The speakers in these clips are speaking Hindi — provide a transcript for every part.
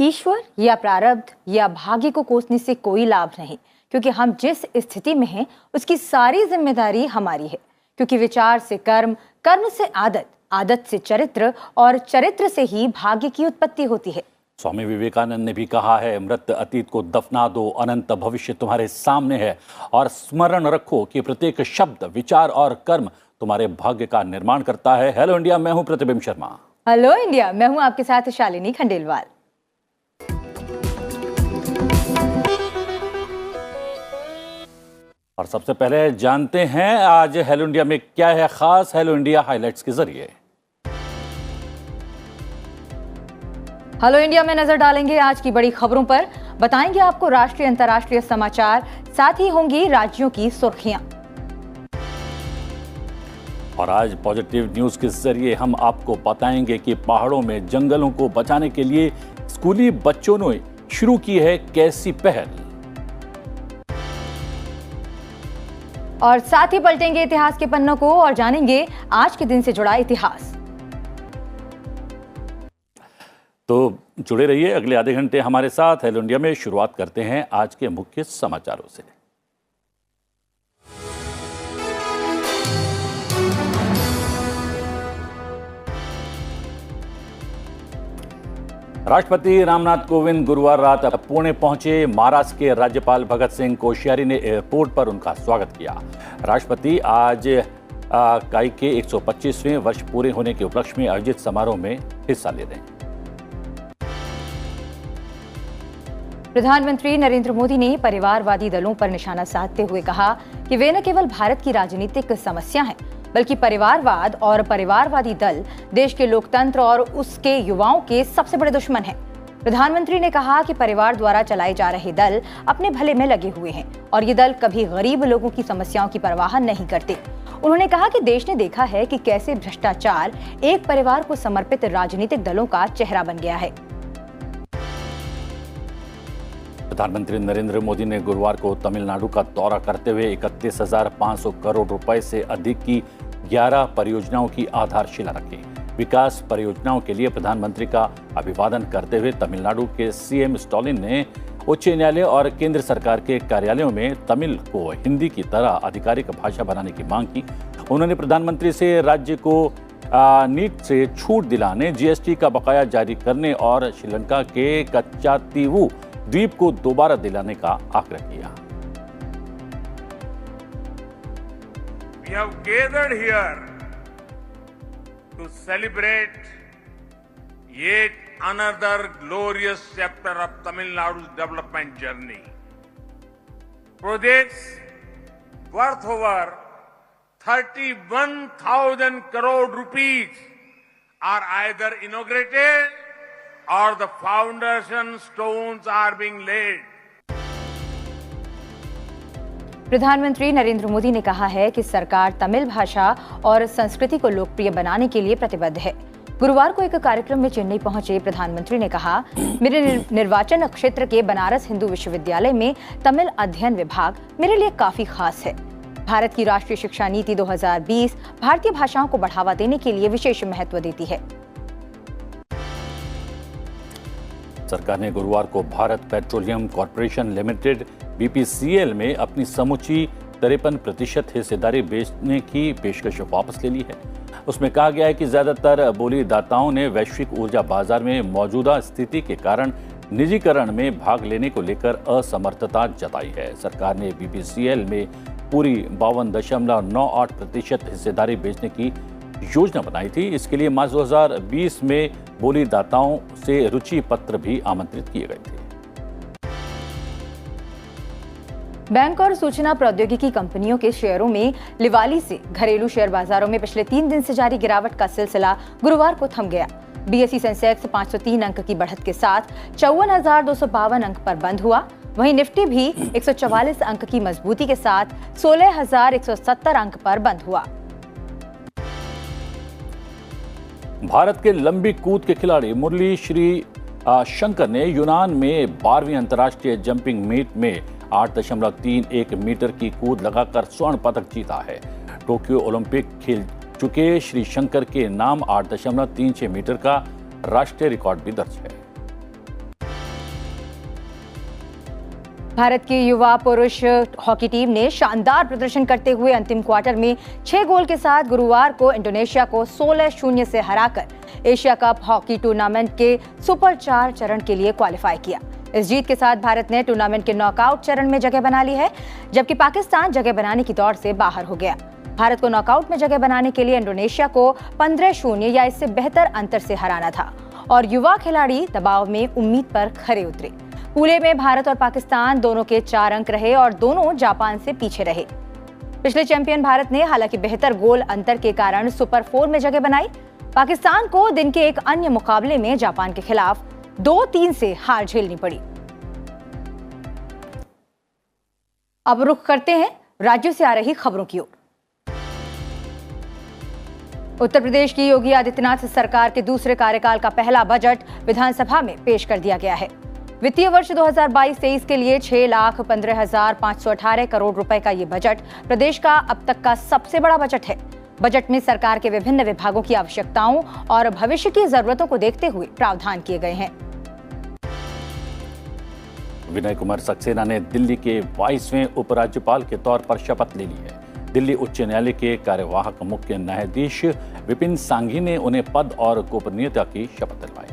ईश्वर या प्रारब्ध या भाग्य को कोसने से कोई लाभ नहीं, क्योंकि हम जिस स्थिति में हैं उसकी सारी जिम्मेदारी हमारी है। क्योंकि विचार से कर्म, कर्म से आदत, आदत से चरित्र और चरित्र से ही भाग्य की उत्पत्ति होती है। स्वामी विवेकानंद ने भी कहा है, मृत अतीत को दफना दो, अनंत भविष्य तुम्हारे सामने है, और स्मरण रखो कि प्रत्येक शब्द, विचार और कर्म तुम्हारे भाग्य का निर्माण करता है। हेलो इंडिया, मैं हूं प्रतिबिंब शर्मा। हेलो इंडिया, मैं हूं आपके साथ शालिनी खंडेलवाल। और सबसे पहले जानते हैं आज हेलो इंडिया में क्या है खास। हेलो इंडिया हाइलाइट्स के जरिए हेलो इंडिया में नजर डालेंगे आज की बड़ी खबरों पर, बताएंगे आपको राष्ट्रीय अंतर्राष्ट्रीय समाचार, साथ ही होंगी राज्यों की सुर्खियां। और आज पॉजिटिव न्यूज के जरिए हम आपको बताएंगे कि पहाड़ों में जंगलों को बचाने के लिए स्कूली बच्चों ने शुरू की है कैसी पहल। और साथ ही पलटेंगे इतिहास के पन्नों को और जानेंगे आज के दिन से जुड़ा इतिहास। तो जुड़े रहिए अगले आधे घंटे हमारे साथ। हेलो इंडिया में शुरुआत करते हैं आज के मुख्य समाचारों से। राष्ट्रपति रामनाथ कोविंद गुरुवार रात पुणे पहुंचे। महाराष्ट्र के राज्यपाल भगत सिंह कोश्यारी ने एयरपोर्ट पर उनका स्वागत किया। राष्ट्रपति आज काई के 125वें वर्ष पूरे होने के उपलक्ष्य में आयोजित समारोह में हिस्सा ले रहे हैं। प्रधानमंत्री नरेंद्र मोदी ने परिवारवादी दलों पर निशाना साधते हुए कहा कि वे न केवल भारत की राजनीतिक समस्या हैं, बल्कि परिवारवाद और परिवारवादी दल देश के लोकतंत्र और उसके युवाओं के सबसे बड़े दुश्मन हैं। प्रधानमंत्री ने कहा कि परिवार द्वारा चलाए जा रहे दल अपने भले में लगे हुए हैं और ये दल कभी गरीब लोगों की समस्याओं की परवाह नहीं करते। उन्होंने कहा कि देश ने देखा है कि कैसे भ्रष्टाचार एक परिवार को समर्पित राजनीतिक दलों का चेहरा बन गया है। प्रधानमंत्री नरेंद्र मोदी ने गुरुवार को तमिलनाडु का दौरा करते हुए 31,500 करोड़ रुपए से अधिक की 11 परियोजनाओं की आधारशिला रखी। विकास परियोजनाओं के लिए प्रधानमंत्री का अभिवादन करते हुए तमिलनाडु के सीएम स्टालिन ने उच्च न्यायालय और केंद्र सरकार के कार्यालयों में तमिल को हिंदी की तरह आधिकारिक भाषा बनाने की मांग की। उन्होंने प्रधानमंत्री से राज्य को नीट से छूट दिलाने, जीएसटी का बकाया जारी करने और श्रीलंका के कच्चातीवू द्वीप को दोबारा दिलाने का आग्रह किया। We have gathered here to celebrate yet another glorious chapter of Tamil Nadu's development journey. Projects worth over 31,000 crore rupees are either inaugurated or the foundation stones are being laid. प्रधानमंत्री नरेंद्र मोदी ने कहा है कि सरकार तमिल भाषा और संस्कृति को लोकप्रिय बनाने के लिए प्रतिबद्ध है। गुरुवार को एक कार्यक्रम में चेन्नई पहुंचे प्रधानमंत्री ने कहा, मेरे निर्वाचन क्षेत्र के बनारस हिंदू विश्वविद्यालय में तमिल अध्ययन विभाग मेरे लिए काफी खास है। भारत की राष्ट्रीय शिक्षा नीति 2020 भारतीय भाषाओं को बढ़ावा देने के लिए विशेष महत्व देती है। सरकार ने गुरुवार को Bharat petroleum corporation limited BPCL में अपनी समूची 53% हिस्सेदारी बेचने की पेशकश वापस ले ली है। उसमें कहा गया है कि ज्यादातर बोलीदाताओं ने वैश्विक ऊर्जा बाजार में मौजूदा स्थिति के कारण निजीकरण में भाग लेने को लेकर असमर्थता जताई है। सरकार ने बीपीसीएल में पूरी 52.98% हिस्सेदारी बेचने की योजना बनाई थी। इसके लिए मार्च 2020 में बोलीदाताओं से रुचि पत्र भी आमंत्रित किए गए थे। बैंक और सूचना प्रौद्योगिकी कंपनियों के शेयरों में लिवाली से घरेलू शेयर बाजारों में पिछले 3 दिन से जारी गिरावट का सिलसिला गुरुवार को थम गया। बीएसई सेंसेक्स 503 अंक की बढ़त के साथ 54,252 अंक पर बंद हुआ। वहीं निफ्टी भी 144 अंक की मजबूती के साथ 16,170 अंक पर बंद हुआ। भारत के लंबी कूद के खिलाड़ी मुरली श्री शंकर ने यूनान में 12वीं अंतर्राष्ट्रीय जंपिंग मीट में 8.31 मीटर की कूद लगाकर स्वर्ण पदक जीता है। टोक्यो ओलंपिक खेल चुके श्री शंकर के नाम 8.36 मीटर का राष्ट्रीय रिकॉर्ड भी दर्ज है। भारत की युवा पुरुष हॉकी टीम ने शानदार प्रदर्शन करते हुए अंतिम क्वार्टर में 6 गोल के साथ गुरुवार को इंडोनेशिया को 16-0 से हराकर एशिया कप हॉकी टूर्नामेंट के सुपर 4 चरण के लिए क्वालिफाई किया। इस जीत के साथ भारत ने टूर्नामेंट के नॉकआउट चरण में जगह बना ली है, जबकि पाकिस्तान जगह बनाने की दौड़ से बाहर हो गया। भारत को नॉकआउट में जगह बनाने के लिए इंडोनेशिया को 15-0 या इससे बेहतर अंतर से हराना था और युवा खिलाड़ी दबाव में उम्मीद पर खरे उतरे। पूले में भारत और पाकिस्तान दोनों के 4 अंक रहे और दोनों जापान से पीछे रहे। पिछले चैंपियन भारत ने हालांकि बेहतर गोल अंतर के कारण सुपर 4 में जगह बनाई। पाकिस्तान को दिन के एक अन्य मुकाबले में जापान के खिलाफ 2-3 से हार झेलनी पड़ी। अब रुख करते हैं राज्यों से आ रही खबरों की ओर। उत्तर प्रदेश की योगी आदित्यनाथ सरकार के दूसरे कार्यकाल का पहला बजट विधानसभा में पेश कर दिया गया है। वित्तीय वर्ष 2022-23 के लिए 6,15,518 करोड़ रुपए का ये बजट प्रदेश का अब तक का सबसे बड़ा बजट है। बजट में सरकार के विभिन्न विभागों की आवश्यकताओं और भविष्य की जरूरतों को देखते हुए प्रावधान किए गए हैं। विनय कुमार सक्सेना ने दिल्ली के 22वें उपराज्यपाल के तौर पर शपथ ले ली है। दिल्ली उच्च न्यायालय के कार्यवाहक मुख्य न्यायाधीश विपिन सांघी ने उन्हें पद और गोपनीयता की शपथ दिलवाई।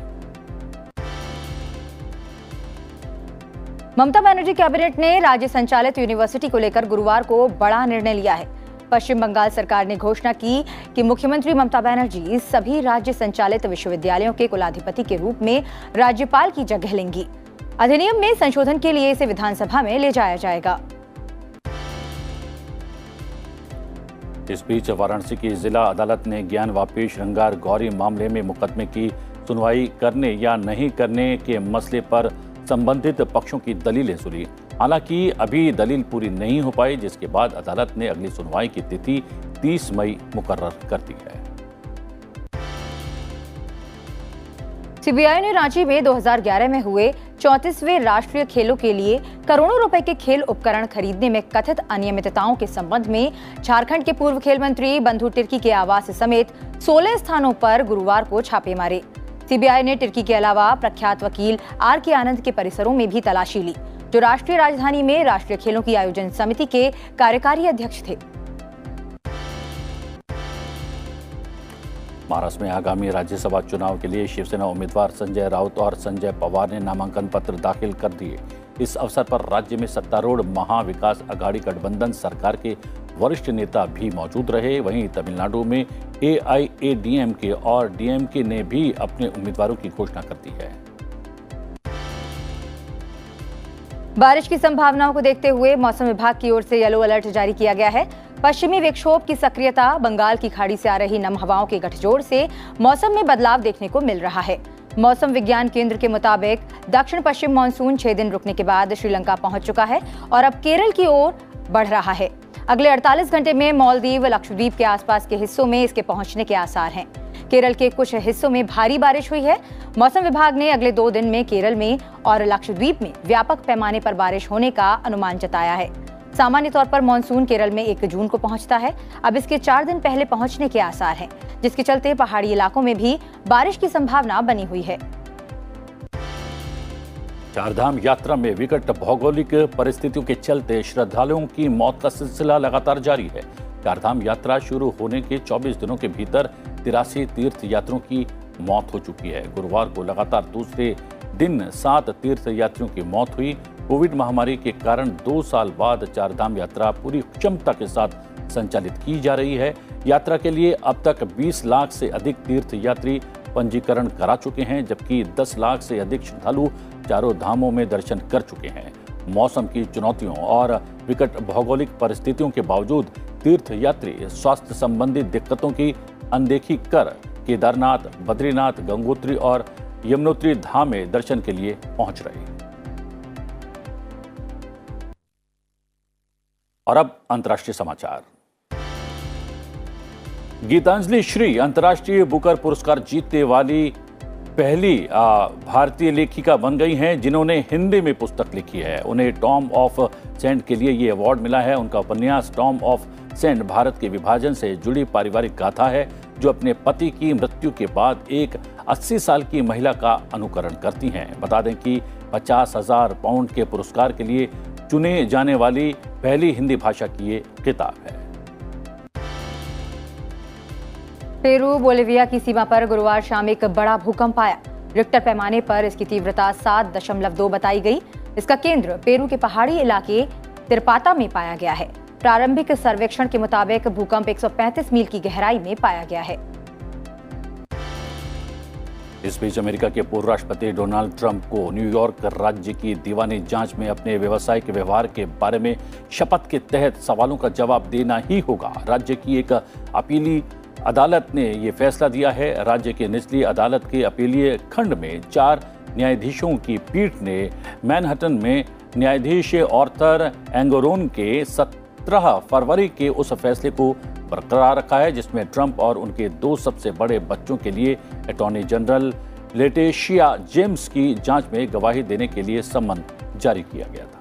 ममता बनर्जी कैबिनेट ने राज्य संचालित यूनिवर्सिटी को लेकर गुरुवार को बड़ा निर्णय लिया है। पश्चिम बंगाल सरकार ने घोषणा की कि मुख्यमंत्री ममता बनर्जी सभी राज्य संचालित विश्वविद्यालयों के कुलाधिपति के रूप में राज्यपाल की जगह लेंगी। अधिनियम में संशोधन के लिए इसे विधानसभा में ले जाया जाएगा। इस बीच वाराणसी की जिला अदालत ने ज्ञानवापी श्रृंगार गौरी मामले में मुकदमे की सुनवाई करने या नहीं करने के मसले पर संबंधित पक्षों की दलीलें सुनी। हालांकि अभी दलील पूरी नहीं हो पाई, जिसके बाद अदालत ने अगली सुनवाई की तिथि 30 मई मुकर्रर कर दी है। सीबीआई ने रांची में 2011 में हुए 34वें राष्ट्रीय खेलों के लिए करोड़ों रुपए के खेल उपकरण खरीदने में कथित अनियमितताओं के संबंध में झारखंड के पूर्व खेल मंत्री बंधु तिर्की के आवास समेत 16 स्थानों पर गुरुवार को छापे मारे। सीबीआई ने तिर्की के अलावा प्रख्यात वकील आर के आनंद के परिसरों में भी तलाशी ली, जो राष्ट्रीय राजधानी में राष्ट्रीय खेलों की आयोजन समिति के कार्यकारी अध्यक्ष थे। महाराष्ट्र में आगामी राज्यसभा चुनाव के लिए शिवसेना उम्मीदवार संजय राउत और संजय पवार ने नामांकन पत्र दाखिल कर दिए। इस अवसर पर राज्य में सत्तारूढ़ महाविकास अघाड़ी गठबंधन सरकार के वरिष्ठ नेता भी मौजूद रहे। वहीं तमिलनाडु में एआईएडीएमके और डीएमके ने भी अपने उम्मीदवारों की घोषणा कर दी है। बारिश की संभावनाओं को देखते हुए मौसम विभाग की ओर से येलो अलर्ट जारी किया गया है। पश्चिमी विक्षोभ की सक्रियता, बंगाल की खाड़ी से आ रही नम हवाओं के गठजोड़ से मौसम में बदलाव देखने को मिल रहा है। मौसम विज्ञान केंद्र के मुताबिक दक्षिण पश्चिम मानसून 6 दिन रुकने के बाद श्रीलंका पहुंच चुका है और अब केरल की ओर बढ़ रहा है। अगले 48 घंटे में मालदीव, लक्षद्वीप के आसपास के हिस्सों में इसके पहुंचने के आसार हैं। केरल के कुछ हिस्सों में भारी बारिश हुई है। मौसम विभाग ने अगले 2 दिन में केरल में और लक्षद्वीप में व्यापक पैमाने पर बारिश होने का अनुमान जताया है। सामान्य तौर पर मानसून केरल में 1 जून को पहुंचता है। अब इसके 4 दिन पहले पहुंचने के आसार हैं, जिसके चलते पहाड़ी इलाकों में भी बारिश की संभावना बनी हुई है। चारधाम यात्रा में विकट भौगोलिक परिस्थितियों के चलते श्रद्धालुओं की मौत का सिलसिला लगातार जारी है। चारधाम यात्रा शुरू होने के 24 दिनों के भीतर 83 तीर्थ यात्रियों की मौत हो चुकी है। गुरुवार को लगातार दूसरे दिन 7 तीर्थ यात्रियों की मौत हुई। कोविड महामारी के कारण 2 साल बाद चारधाम यात्रा पूरी क्षमता के साथ संचालित की जा रही है। यात्रा के लिए अब तक 20 लाख से अधिक तीर्थ यात्री पंजीकरण करा चुके हैं, जबकि 10 लाख से अधिक श्रद्धालु चारों धामों में दर्शन कर चुके हैं। मौसम की चुनौतियों और विकट भौगोलिक परिस्थितियों के बावजूद तीर्थ यात्री स्वास्थ्य संबंधी दिक्कतों की अनदेखी कर केदारनाथ, बद्रीनाथ, गंगोत्री और यमुनोत्री धाम में दर्शन के लिए पहुंच रहे हैं। और अब अंतर्राष्ट्रीय समाचार। गीतांजलि श्री अंतर्राष्ट्रीय बुकर पुरस्कार जीतने वाली पहली भारतीय लेखिका बन गई हैं, जिन्होंने हिंदी में पुस्तक लिखी है। उन्हें टॉम ऑफ सेंट के लिए ये अवार्ड मिला है। उनका उपन्यास टॉम ऑफ सेंट भारत के विभाजन से जुड़ी पारिवारिक गाथा है, जो अपने पति की मृत्यु के बाद एक 80 साल की महिला का अनुकरण करती हैं। बता दें कि 50,000 पाउंड के पुरस्कार के लिए चुने जाने वाली पहली हिंदी भाषा की ये किताब है। पेरू बोलिविया की सीमा पर गुरुवार शाम एक बड़ा भूकंप आया। रिक्टर पैमाने पर इसकी तीव्रता 7.2 बताई गई। इसका केंद्र पेरू के पहाड़ी इलाके तिरपाता में पाया गया है। प्रारंभिक सर्वेक्षण के मुताबिक भूकंप 135 मील की गहराई में पाया गया है। इस बीच अमेरिका के पूर्व राष्ट्रपति डोनाल्ड ट्रंप को न्यूयॉर्क राज्य की दीवानी जांच में अपने व्यावसायिक व्यवहार के बारे में शपथ के तहत सवालों का जवाब देना ही होगा। राज्य की एक अपीली अदालत ने यह फैसला दिया है। राज्य के निचली अदालत के अपीलीय खंड में 4 न्यायाधीशों की पीठ ने मैनहट्टन में न्यायाधीश आर्थर एंगरोन के 17 फरवरी के उस फैसले को बरकरार रखा है जिसमें ट्रंप और उनके 2 सबसे बड़े बच्चों के लिए अटॉर्नी जनरल लेटेशिया जेम्स की जांच में गवाही देने के लिए सम्मन जारी किया गया था।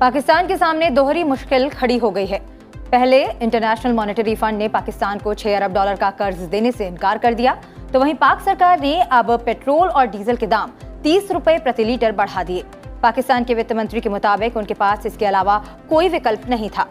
पाकिस्तान के सामने दोहरी मुश्किल खड़ी हो गई है। पहले इंटरनेशनल मॉनेटरी फंड ने पाकिस्तान को $6 अरब का कर्ज देने से इनकार कर दिया, तो वहीं पाक सरकार ने अब पेट्रोल और डीजल के दाम 30 रुपए प्रति लीटर बढ़ा दिए। पाकिस्तान के वित्त मंत्री के मुताबिक उनके पास इसके अलावा कोई विकल्प नहीं था।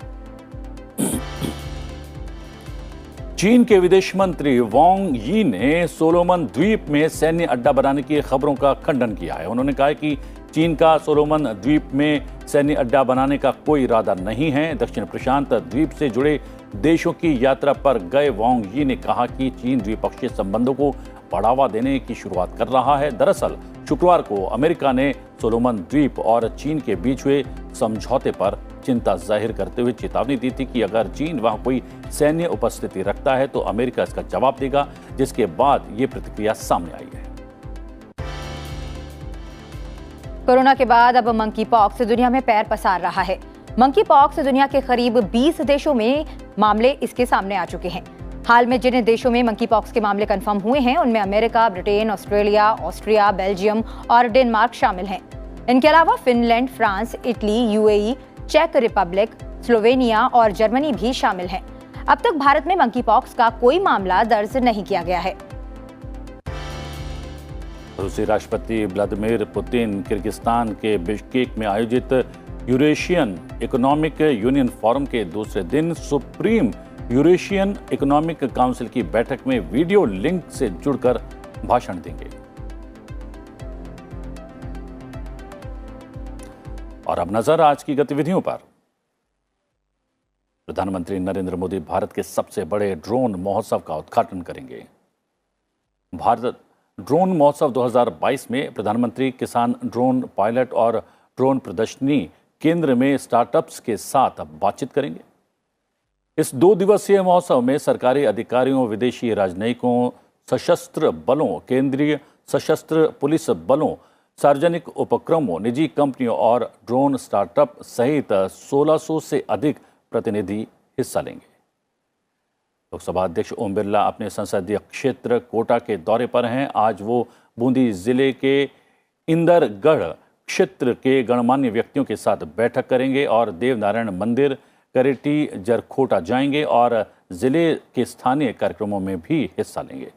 चीन के विदेश मंत्री वांग यी ने सोलोमन द्वीप में सैन्य अड्डा बनाने की खबरों का खंडन किया है। उन्होंने कहा कि चीन का सोलोमन द्वीप में सैन्य अड्डा बनाने का कोई इरादा नहीं है। दक्षिण प्रशांत द्वीप से जुड़े देशों की यात्रा पर गए वांग यी ने कहा कि चीन द्विपक्षीय संबंधों को बढ़ावा देने की शुरुआत कर रहा है। दरअसल शुक्रवार को अमेरिका ने सोलोमन द्वीप और चीन के बीच हुए समझौते पर चिंता जाहिर करते हुए चेतावनी दी थी कि अगर चीन वहां कोई सैन्य उपस्थिति रखता है तो अमेरिका इसका जवाब देगा, जिसके बाद ये प्रतिक्रिया सामने आई है। कोरोना के बाद अब मंकी पॉक्स दुनिया में पैर पसार रहा है। मंकी पॉक्स दुनिया के करीब 20 देशों में मामले इसके सामने आ चुके हैं। हाल में जिन देशों में मंकी पॉक्स के मामले कंफर्म हुए हैं उनमें America, Britain, Australia, Austria, Belgium और डेनमार्क शामिल हैं। इनके अलावा फिनलैंड, फ्रांस, इटली, यूएई, चेक रिपब्लिक, स्लोवेनिया और जर्मनी भी शामिल हैं। अब तक भारत में मंकी पॉक्स का कोई मामला दर्ज नहीं किया गया है। रूसी राष्ट्रपति व्लादिमीर पुतिन किर्गिस्तान के बिश्केक में आयोजित यूरेशियन इकोनॉमिक यूनियन फोरम के दूसरे दिन सुप्रीम यूरेशियन इकोनॉमिक काउंसिल की बैठक में वीडियो लिंक से जुड़कर भाषण देंगे। और अब नजर आज की गतिविधियों पर। प्रधानमंत्री नरेंद्र मोदी भारत के सबसे बड़े ड्रोन महोत्सव का उद्घाटन करेंगे। भारत ड्रोन महोत्सव 2022 में प्रधानमंत्री किसान ड्रोन पायलट और ड्रोन प्रदर्शनी केंद्र में स्टार्टअप्स के साथ बातचीत करेंगे। इस 2 दिवसीय महोत्सव में सरकारी अधिकारियों, विदेशी राजनयिकों, सशस्त्र बलों, केंद्रीय सशस्त्र पुलिस बलों, सार्वजनिक उपक्रमों, निजी कंपनियों और ड्रोन स्टार्टअप सहित 1600 से अधिक प्रतिनिधि हिस्सा लेंगे। लोकसभा अध्यक्ष ओम बिरला अपने संसदीय क्षेत्र कोटा के दौरे पर हैं। आज वो बूंदी जिले के इंदरगढ़ क्षेत्र के गणमान्य व्यक्तियों के साथ बैठक करेंगे और देवनारायण मंदिर, करेटी, जरखोटा जाएंगे और जिले के स्थानीय कार्यक्रमों में भी हिस्सा लेंगे।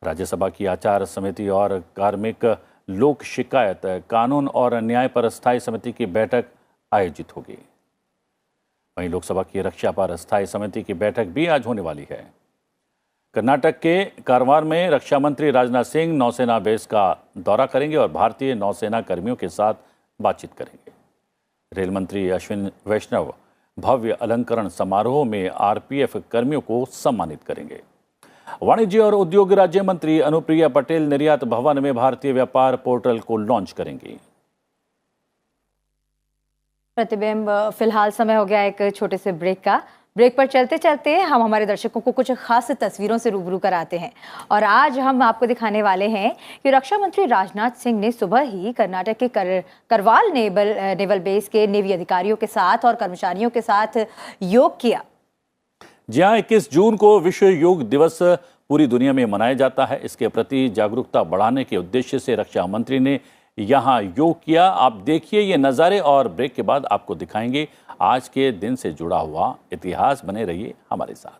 राज्यसभा की आचार समिति और कार्मिक लोक शिकायत, कानून और न्याय पर स्थायी समिति की बैठक आयोजित होगी। वहीं लोकसभा की रक्षा पर स्थायी समिति की बैठक भी आज होने वाली है। कर्नाटक के कारवार में रक्षा मंत्री राजनाथ सिंह नौसेना बेस का दौरा करेंगे और भारतीय नौसेना कर्मियों के साथ बातचीत करेंगे। रेल मंत्री अश्विन वैष्णव भव्य अलंकरण समारोह में आरपीएफ कर्मियों को सम्मानित करेंगे। वाणिज्य और उद्योग राज्य मंत्री अनुप्रिया पटेल निर्यात भवन में भारतीय व्यापार पोर्टल को लॉन्च करेंगी। प्रतिबिंब, फिलहाल समय हो गया एक छोटे से ब्रेक का। ब्रेक पर चलते चलते हम हमारे दर्शकों को कुछ खास तस्वीरों से रूबरू कराते हैं और आज हम आपको दिखाने वाले हैं कि रक्षा मंत्री राजनाथ सिंह ने सुबह ही कर्नाटक के करवाल नेवल बेस के नेवी अधिकारियों के साथ और कर्मचारियों के साथ योग किया। जी हाँ, 21 जून को विश्व योग दिवस पूरी दुनिया में मनाया जाता है। इसके प्रति जागरूकता बढ़ाने के उद्देश्य से रक्षा मंत्री ने यहाँ योग किया। आप देखिए ये नज़ारे और ब्रेक के बाद आपको दिखाएंगे आज के दिन से जुड़ा हुआ इतिहास। बने रहिए हमारे साथ।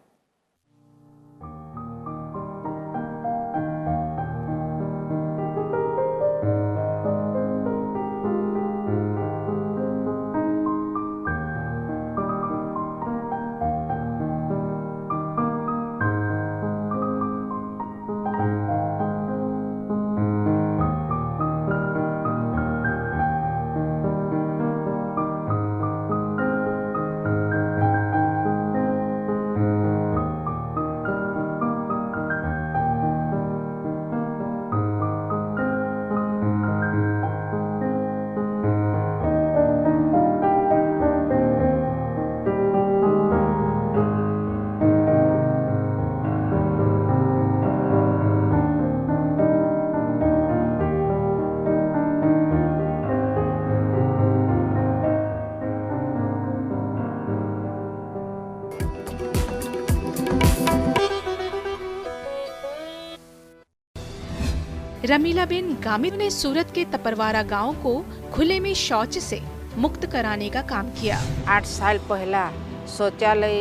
रमीलाबेन गामित ने सूरत के तपरवारा गांव को खुले में शौच से मुक्त कराने का काम किया। 8 साल पहला शौचालय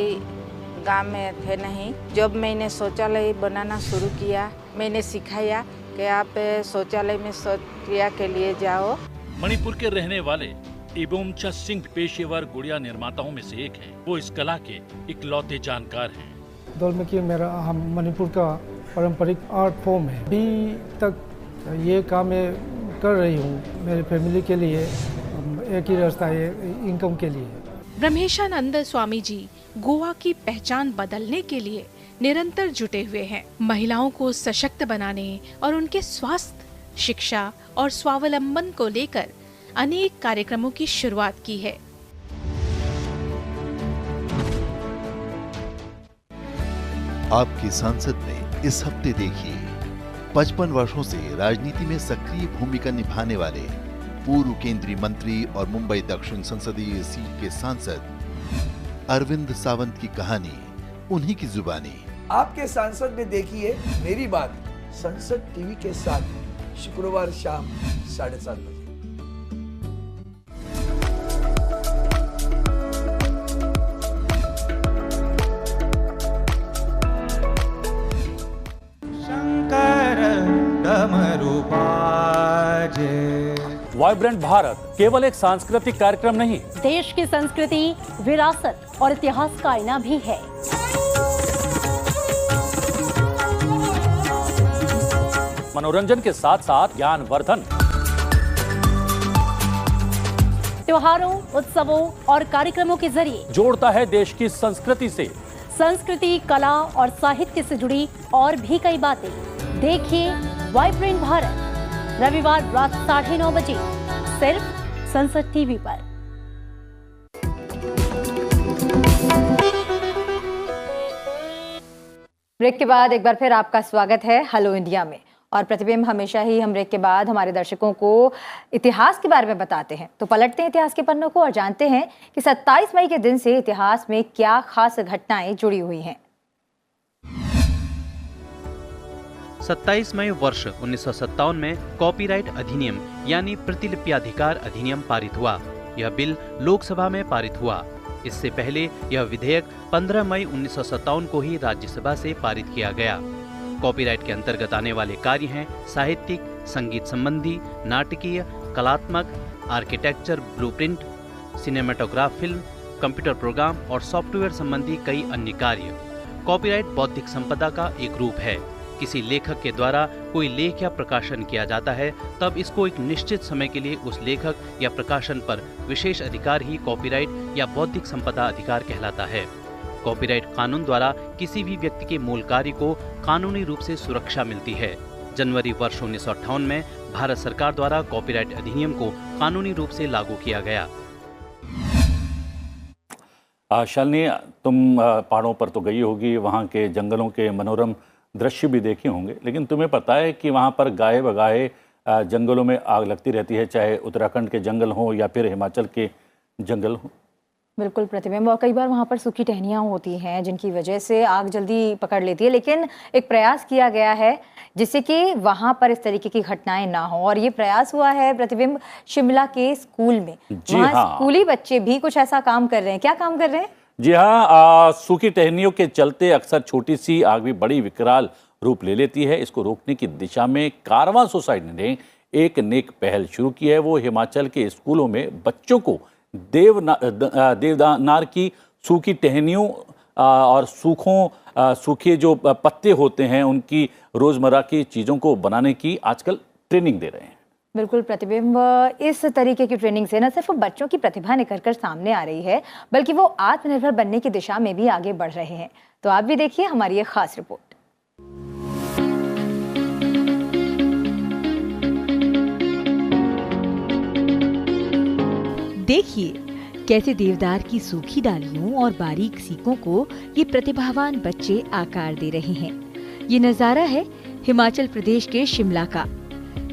गांव में थे नहीं। जब मैंने शौचालय बनाना शुरू किया, मैंने सिखाया कि आप शौचालय में शौचक्रिया के लिए जाओ। मणिपुर के रहने वाले इबोमचा सिंह पेशेवर गुड़िया निर्माताओं में से एक हैं। वो इस कला के इकलौते जानकार हैं। डोलमेकी मेरा मणिपुर का पारंपरिक आर्ट फॉर्म है। अभी तक ये काम मैं कर रही हूँ मेरे फैमिली के लिए। एक ही रास्ता है इनकम के लिए। ब्रह्मेशानंद स्वामी जी गोवा की पहचान बदलने के लिए निरंतर जुटे हुए हैं। महिलाओं को सशक्त बनाने और उनके स्वास्थ्य, शिक्षा और स्वावलंबन को लेकर अनेक कार्यक्रमों की शुरुआत की है। आपकी संसद में इस हफ्ते देखिए 55 वर्षों से राजनीति में सक्रिय भूमिका निभाने वाले पूर्व केंद्रीय मंत्री और मुंबई दक्षिण संसदीय सीट के सांसद अरविंद सावंत की कहानी, उन्हीं की जुबानी। आपके सांसद में देखिए मेरी बात संसद टीवी के साथ शुक्रवार शाम 7:30 बजे। वाइब्रेंट भारत केवल एक सांस्कृतिक कार्यक्रम नहीं, देश की संस्कृति, विरासत और इतिहास का आईना भी है। मनोरंजन के साथ साथ ज्ञानवर्धन। त्योहारों, उत्सवों और कार्यक्रमों के जरिए जोड़ता है देश की संस्कृति से। संस्कृति, कला और साहित्य से जुड़ी और भी कई बातें। देखिए वाइब्रेंट भारत रविवार रात 9:30 बजे सिर्फ संसद टीवी पर। ब्रेक के बाद एक बार फिर आपका स्वागत है हेलो इंडिया में। और प्रतिबिंब हमेशा ही हम ब्रेक के बाद हमारे दर्शकों को इतिहास के बारे में बताते हैं। तो पलटते हैं इतिहास के पन्नों को और जानते हैं कि 27 मई के दिन से इतिहास में क्या खास घटनाएं जुड़ी हुई हैं। 27 मई वर्ष 1957 में कॉपीराइट अधिनियम यानी प्रतिलिप्याधिकार अधिनियम पारित हुआ। यह बिल लोकसभा में पारित हुआ। इससे पहले यह विधेयक 15 मई 1957 को ही राज्यसभा से पारित किया गया। कॉपीराइट के अंतर्गत आने वाले कार्य हैं साहित्यिक, संगीत संबंधी, नाटकीय, कलात्मक, architecture, blueprint, cinematograph film, computer program और सॉफ्टवेयर संबंधी कई अन्य कार्य। कॉपीराइट बौद्धिक संपदा का एक रूप है। किसी लेखक के द्वारा कोई लेख या प्रकाशन किया जाता है तब इसको एक निश्चित समय के लिए उस लेखक या प्रकाशन पर विशेष अधिकार ही कॉपीराइट या बौद्धिक संपदा अधिकार कहलाता है। कॉपीराइट कानून द्वारा किसी भी व्यक्ति के मूल कार्य को कानूनी रूप से सुरक्षा मिलती है। जनवरी वर्ष 1958 में भारत सरकार द्वारा कॉपीराइट अधिनियम को कानूनी रूप से लागू किया गया। शालिनी, तुम पहाड़ों पर तो गई होगी, वहाँ के जंगलों के मनोरम दृश्य भी देखे होंगे, लेकिन तुम्हें पता है कि वहाँ पर गाये बगाए जंगलों में आग लगती रहती है, चाहे उत्तराखंड के जंगल हो या फिर हिमाचल के जंगल हो। बिल्कुल प्रतिबिंब। और कई बार वहाँ पर सूखी टहनियाँ होती हैं जिनकी वजह से आग जल्दी पकड़ लेती है, लेकिन एक प्रयास किया गया है जिससे कि वहाँ पर इस तरीके की घटनाएं ना हो। और ये प्रयास हुआ है प्रतिबिंब शिमला के स्कूल में। वहाँ स्कूली बच्चे भी कुछ ऐसा काम कर रहे हैं। क्या काम कर रहे हैं? जी हाँ, सूखी टहनियों के चलते अक्सर छोटी सी आग भी बड़ी विकराल रूप ले लेती है। इसको रोकने की दिशा में कारवां सोसाइटी ने एक नेक पहल शुरू की है। वो हिमाचल के स्कूलों में बच्चों को देवदार की सूखी टहनियों और सूखे जो पत्ते होते हैं उनकी रोजमर्रा की चीज़ों को बनाने की आजकल ट्रेनिंग दे रहे हैं। बिल्कुल प्रतिबिंब। इस तरीके की ट्रेनिंग से न सिर्फ बच्चों की प्रतिभा निखर कर सामने आ रही है, बल्कि वो आत्मनिर्भर बनने की दिशा में भी आगे बढ़ रहे हैं। तो आप भी देखिए हमारी ये खास रिपोर्ट। देखिए कैसे देवदार की सूखी डालियों और बारीक सीकों को ये प्रतिभावान बच्चे आकार दे रहे हैं। ये नजारा है हिमाचल प्रदेश के शिमला का।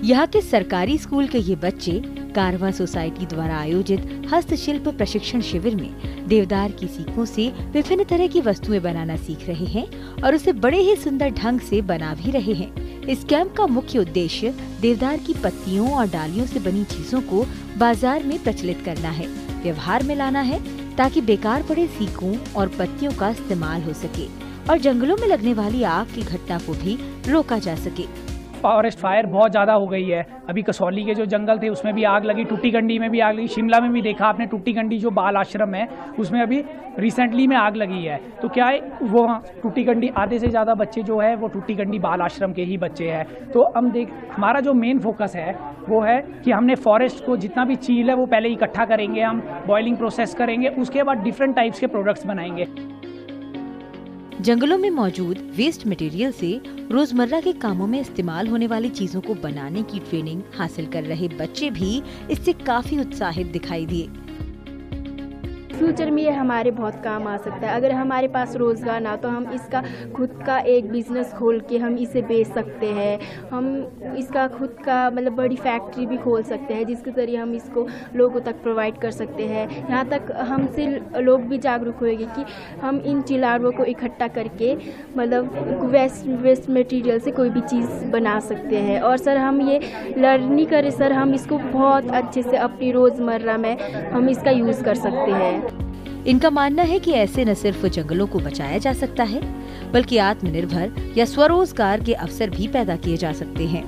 यहाँ के सरकारी स्कूल के ये बच्चे कारवां सोसाइटी द्वारा आयोजित हस्तशिल्प प्रशिक्षण शिविर में देवदार की सीकों से विभिन्न तरह की वस्तुएं बनाना सीख रहे हैं और उसे बड़े ही सुंदर ढंग से बना भी रहे हैं। इस कैंप का मुख्य उद्देश्य देवदार की पत्तियों और डालियों से बनी चीजों को बाजार में प्रचलित करना है, व्यवहार में लाना है, ताकि बेकार पड़े सीकों और पत्तियों का इस्तेमाल हो सके और जंगलों में लगने वाली आग की घटना को भी रोका जा सके। फॉरेस्ट फायर बहुत ज़्यादा हो गई है। अभी कसौली के जो जंगल थे उसमें भी आग लगी, टूटीकंडी में भी आग लगी, शिमला में भी देखा आपने टूटीकंडी जो बाल आश्रम है उसमें अभी रिसेंटली में आग लगी है। तो क्या है, वो टूटीकंडी आधे से ज़्यादा बच्चे जो है वो टूटीकंडी बाल आश्रम के ही बच्चे हैं। तो हम हमारा जो मेन फोकस है वो है कि हमने फॉरेस्ट को जितना भी चील है वो पहले इकट्ठा करेंगे, हम बॉइलिंग प्रोसेस करेंगे, उसके बाद डिफरेंट टाइप्स के प्रोडक्ट्स बनाएंगे। जंगलों में मौजूद वेस्ट मटेरियल से रोजमर्रा के कामों में इस्तेमाल होने वाली चीजों को बनाने की ट्रेनिंग हासिल कर रहे बच्चे भी इससे काफी उत्साहित दिखाई दिए। फ्यूचर में ये हमारे बहुत काम आ सकता है। अगर हमारे पास रोज़गार ना तो हम इसका खुद का एक बिज़नेस खोल के हम इसे बेच सकते हैं। हम इसका खुद का मतलब बड़ी फैक्ट्री भी खोल सकते हैं जिसके ज़रिए हम इसको लोगों तक प्रोवाइड कर सकते हैं। यहाँ तक हमसे लोग भी जागरूक होंगे कि हम इन चिलारों को इकट्ठा करके मतलब वेस्ट मटेरियल से कोई भी चीज़ बना सकते हैं। और सर हम ये लर्निंग करें सर, हम इसको बहुत अच्छे से अपनी रोज़मर्रा में हम इसका यूज़ कर सकते हैं। इनका मानना है कि ऐसे न सिर्फ जंगलों को बचाया जा सकता है बल्कि आत्मनिर्भर या स्वरोजगार के अवसर भी पैदा किए जा सकते हैं।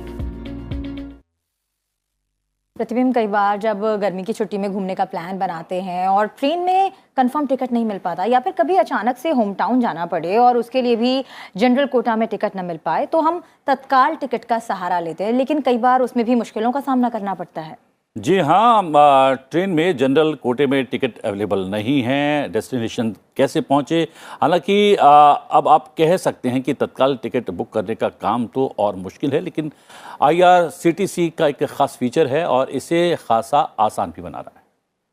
प्रतिबिंब, कई बार जब गर्मी की छुट्टी में घूमने का प्लान बनाते हैं और ट्रेन में कंफर्म टिकट नहीं मिल पाता या फिर कभी अचानक से होम टाउन जाना पड़े और उसके लिए भी जनरल कोटा में टिकट न मिल पाए तो हम तत्काल टिकट का सहारा लेते हैं, लेकिन कई बार उसमें भी मुश्किलों का सामना करना पड़ता है। जी हाँ, ट्रेन में जनरल कोटे में टिकट अवेलेबल नहीं है, डेस्टिनेशन कैसे पहुँचे। हालांकि अब आप कह सकते हैं कि तत्काल टिकट बुक करने का काम तो और मुश्किल है, लेकिन IRCTC का एक ख़ास फीचर है और इसे खासा आसान भी बना रहा है।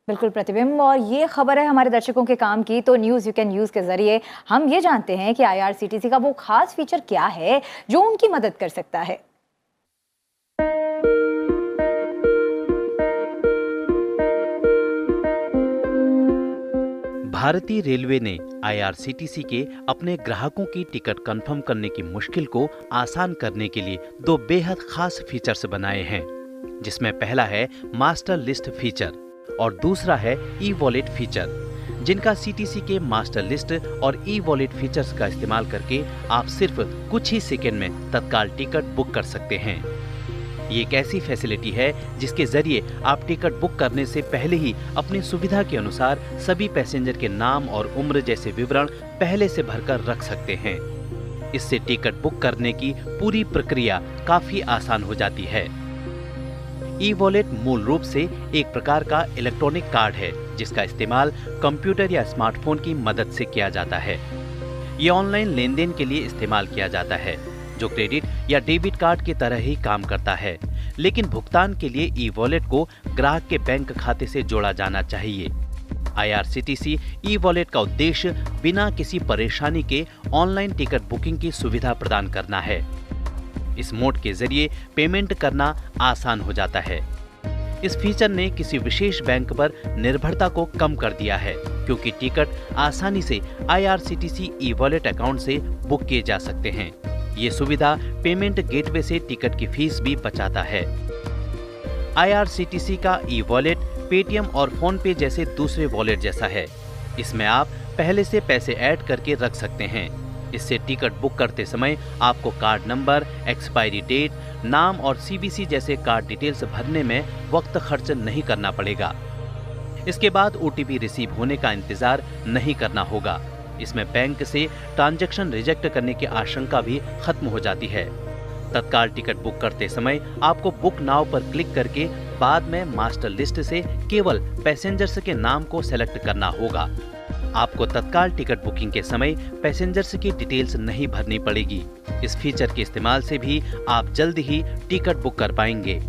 बिल्कुल प्रतिबिंब, और ये खबर है हमारे दर्शकों के काम की। तो न्यूज़ यू कैन यूज़ के जरिए हम ये जानते हैं कि IRCTC का वो खास फीचर क्या है जो उनकी मदद कर सकता है। भारतीय रेलवे ने IRCTC के अपने ग्राहकों की टिकट कंफर्म करने की मुश्किल को आसान करने के लिए दो बेहद खास फीचर्स बनाए हैं, जिसमें पहला है मास्टर लिस्ट फीचर और दूसरा है ई-वॉलेट फीचर, जिनका CTC के मास्टर लिस्ट और ई-वॉलेट फीचर्स का इस्तेमाल करके आप सिर्फ कुछ ही सेकंड में तत्काल टिकट बुक कर सकते हैं। ये एक ऐसी फैसिलिटी है जिसके जरिए आप टिकट बुक करने से पहले ही अपनी सुविधा के अनुसार सभी पैसेंजर के नाम और उम्र जैसे विवरण पहले से भरकर रख सकते हैं। इससे टिकट बुक करने की पूरी प्रक्रिया काफी आसान हो जाती है। ई-वॉलेट मूल रूप से एक प्रकार का इलेक्ट्रॉनिक कार्ड है जिसका इस्तेमाल कंप्यूटर या स्मार्टफोन की मदद से किया जाता है। ये ऑनलाइन लेन देन के लिए इस्तेमाल किया जाता है, जो क्रेडिट या डेबिट कार्ड की तरह ही काम करता है, लेकिन भुगतान के लिए ई-वॉलेट को ग्राहक के बैंक खाते से जोड़ा जाना चाहिए। IRCTC ई-वॉलेट का उद्देश्य बिना किसी परेशानी के ऑनलाइन टिकट बुकिंग की सुविधा प्रदान करना है। इस मोड के जरिए पेमेंट करना आसान हो जाता है। इस फीचर ने किसी विशेष बैंक पर निर्भरता को कम कर दिया है, क्योंकि टिकट आसानी से IRCTC ई-वॉलेट अकाउंट से बुक किए जा सकते हैं। ये सुविधा पेमेंट गेटवे से टिकट की फीस भी बचाता है। IRCTC का ई-वॉलेट पेटीएम और फोन पे जैसे दूसरे वॉलेट जैसा है। इसमें आप पहले से पैसे ऐड करके रख सकते हैं। इससे टिकट बुक करते समय आपको कार्ड नंबर, एक्सपायरी डेट, नाम और CVC जैसे कार्ड डिटेल्स भरने में वक्त खर्च नहीं करना पड़ेगा। इसके बाद OTP रिसीव होने का इंतजार नहीं करना होगा। इसमें बैंक से ट्रांजैक्शन रिजेक्ट करने की आशंका भी खत्म हो जाती है। तत्काल टिकट बुक करते समय आपको बुक नाउ पर क्लिक करके बाद में मास्टर लिस्ट से केवल पैसेंजर्स के नाम को सेलेक्ट करना होगा। आपको तत्काल टिकट बुकिंग के समय पैसेंजर्स की डिटेल्स नहीं भरनी पड़ेगी। इस फीचर के इस्तेमाल से भी आप जल्द ही टिकट बुक कर पाएंगे।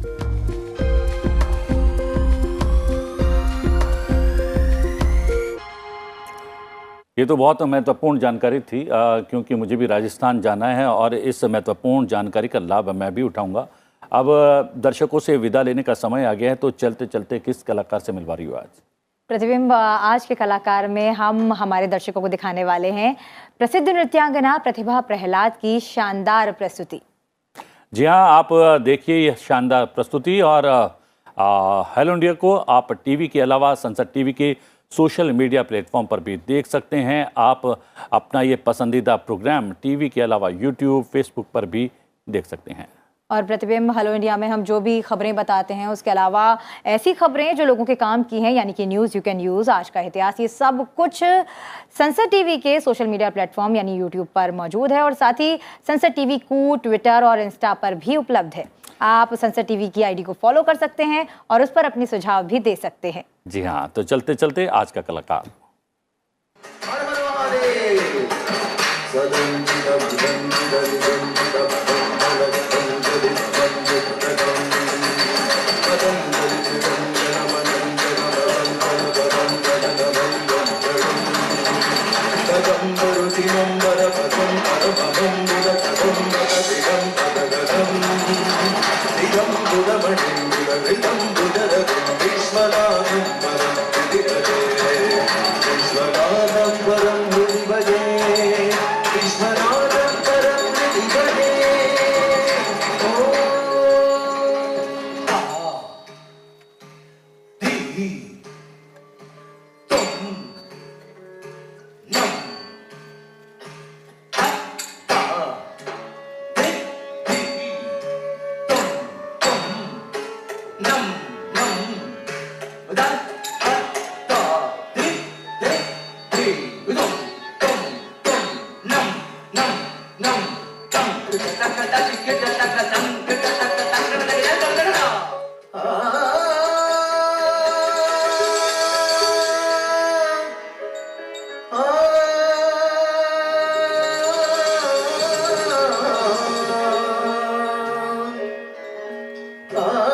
ये तो बहुत महत्वपूर्ण जानकारी थी, क्योंकि मुझे भी राजस्थान जाना है और इस महत्वपूर्ण जानकारी का लाभ मैं भी उठाऊंगा। अब दर्शकों से विदा लेने का समय आ गया है, तो चलते चलते किस कलाकार से मिलवा रही हो आज? प्रतिबिंब, आज के कलाकार में हम हमारे दर्शकों को दिखाने वाले हैं प्रसिद्ध नृत्यांगना प्रतिभा प्रहलाद की शानदार प्रस्तुति। जी हाँ, आप देखिए यह शानदार प्रस्तुति। और हेलो इंडिया को आप टीवी के अलावा संसद टीवी के सोशल मीडिया प्लेटफॉर्म पर भी देख सकते हैं। आप अपना ये पसंदीदा प्रोग्राम टीवी के अलावा यूट्यूब, फेसबुक पर भी देख सकते हैं। और प्रतिबिंब हेलो इंडिया में हम जो भी खबरें बताते हैं, उसके अलावा ऐसी खबरें जो लोगों के काम की हैं, यानी कि न्यूज़ यू कैन यूज़, आज का इतिहास, ये सब कुछ संसद टीवी के सोशल मीडिया प्लेटफॉर्म यानी यूट्यूब पर मौजूद है। और साथ ही संसद टीवी को ट्विटर और इंस्टा पर भी उपलब्ध है। आप संसद टीवी की आईडी को फॉलो कर सकते हैं और उस पर अपनी सुझाव भी दे सकते हैं। जी हाँ, तो चलते चलते आज का कलाकार। Ah